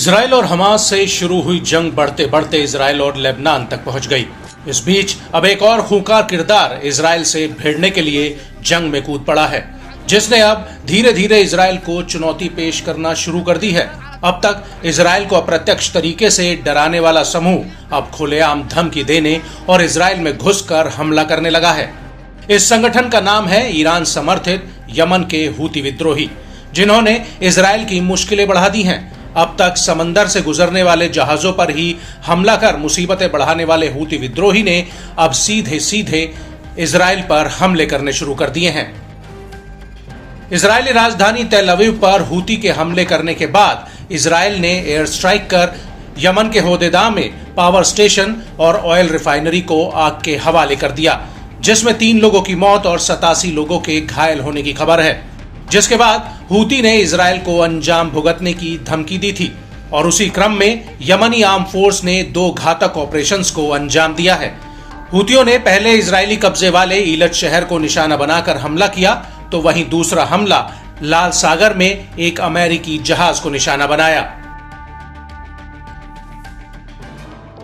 Israel और Hamas से शुरू हुई जंग बढ़ते बढ़ते इजराइल और लेबनान तक पहुंच गई। इस बीच अब एक और खूंखार किरदार इजराइल से भिड़ने के लिए जंग में कूद पड़ा है, जिसने अब धीरे धीरे इजराइल को चुनौती पेश करना शुरू कर दी है। अब तक इजराइल को अप्रत्यक्ष तरीके से डराने वाला समूह अब खुलेआम धमकी देने और इजराइल में घुसकर हमला करने लगा है। इस संगठन का नाम है ईरान समर्थित यमन के हूती विद्रोही, जिन्होंने इजराइल की मुश्किलें बढ़ा दी हैं। अब तक समंदर से गुजरने वाले जहाजों पर ही हमला कर मुसीबतें बढ़ाने वाले हूती विद्रोही ने अब सीधे सीधे इजराइल पर हमले करने शुरू कर दिए हैं। इजरायली राजधानी तेल अवीव पर हूती के हमले करने के बाद इजराइल ने एयर स्ट्राइक कर यमन के होदेदा में पावर स्टेशन और ऑयल रिफाइनरी को आग के हवाले कर दिया, जिसमें 3 लोगों की मौत और 87 लोगों के घायल होने की खबर है। जिसके बाद हूती ने इजराइल को अंजाम भुगतने की धमकी दी थी और उसी क्रम में यमनी आर्म फोर्स ने 2 घातक ऑपरेशंस को अंजाम दिया है। हूतियों ने पहले इजरायली कब्जे वाले ईलत शहर को निशाना बनाकर हमला किया, तो वहीं दूसरा हमला लाल सागर में एक अमेरिकी जहाज को निशाना बनाया।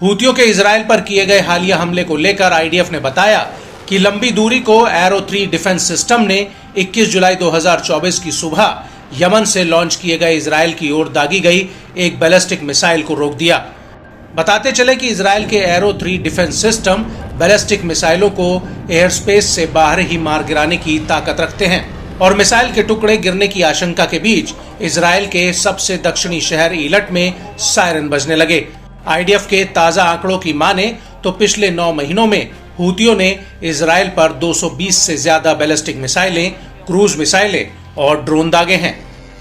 हूतियों के इजराइल पर किए गए हालिया हमले को लेकर आईडीएफ ने बताया कि लंबी दूरी को एरो 3 डिफेंस सिस्टम ने 21 जुलाई 2024 की सुबह यमन से लॉन्च किए गए इजराइल की ओर दागी गई एक बैलिस्टिक मिसाइल को रोक दिया। बताते चले कि इजराइल के एरो 3 डिफेंस सिस्टम बैलिस्टिक मिसाइलों को एयर स्पेस से बाहर ही मार गिराने की ताकत रखते हैं और मिसाइल के टुकड़े गिरने की आशंका के बीच इजराइल के सबसे दक्षिणी शहर ईलट में सायरन बजने लगे। आईडीएफ के ताजा आंकड़ों की माने तो पिछले 9 महीनों में हूतियों ने इजराइल पर 220 से ज्यादा बैलिस्टिक मिसाइलें, क्रूज मिसाइलें और ड्रोन दागे हैं।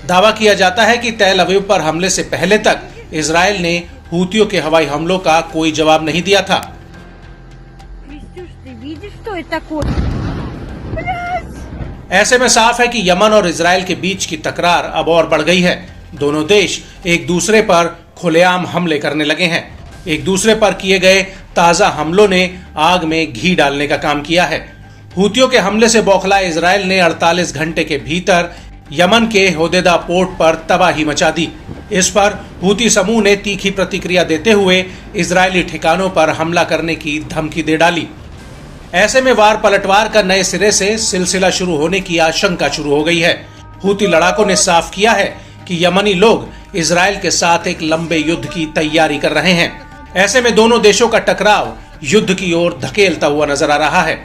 दावा किया जाता है कि तेल अवीव पर हमले से पहले तक इजराइल ने हूतियों के हवाई हमलों का कोई जवाब नहीं दिया था। ऐसे में साफ है कि यमन और इजराइल के बीच की तकरार अब और बढ़ गई है। दोनों देश एक दूसरे पर खुलेआम हमले करने लगे हैं। एक दूसरे पर किए गए ताजा हमलों ने आग में घी डालने का काम किया है। हूतियों के हमले से बौखलाए इजराइल ने 48 घंटे के भीतर यमन के होदेदा पोर्ट पर तबाही मचा दी। इस पर हूती समूह ने तीखी प्रतिक्रिया देते हुए इजरायली ठिकानों पर हमला करने की धमकी दे डाली। ऐसे में वार पलटवार का नए सिरे से सिलसिला शुरू होने की आशंका शुरू हो गई है। हूती लड़ाकों ने साफ किया है कि यमनी लोग इजराइल के साथ एक लंबे युद्ध की तैयारी कर रहे हैं। ऐसे में दोनों देशों का टकराव युद्ध की ओर धकेलता हुआ नजर आ रहा है।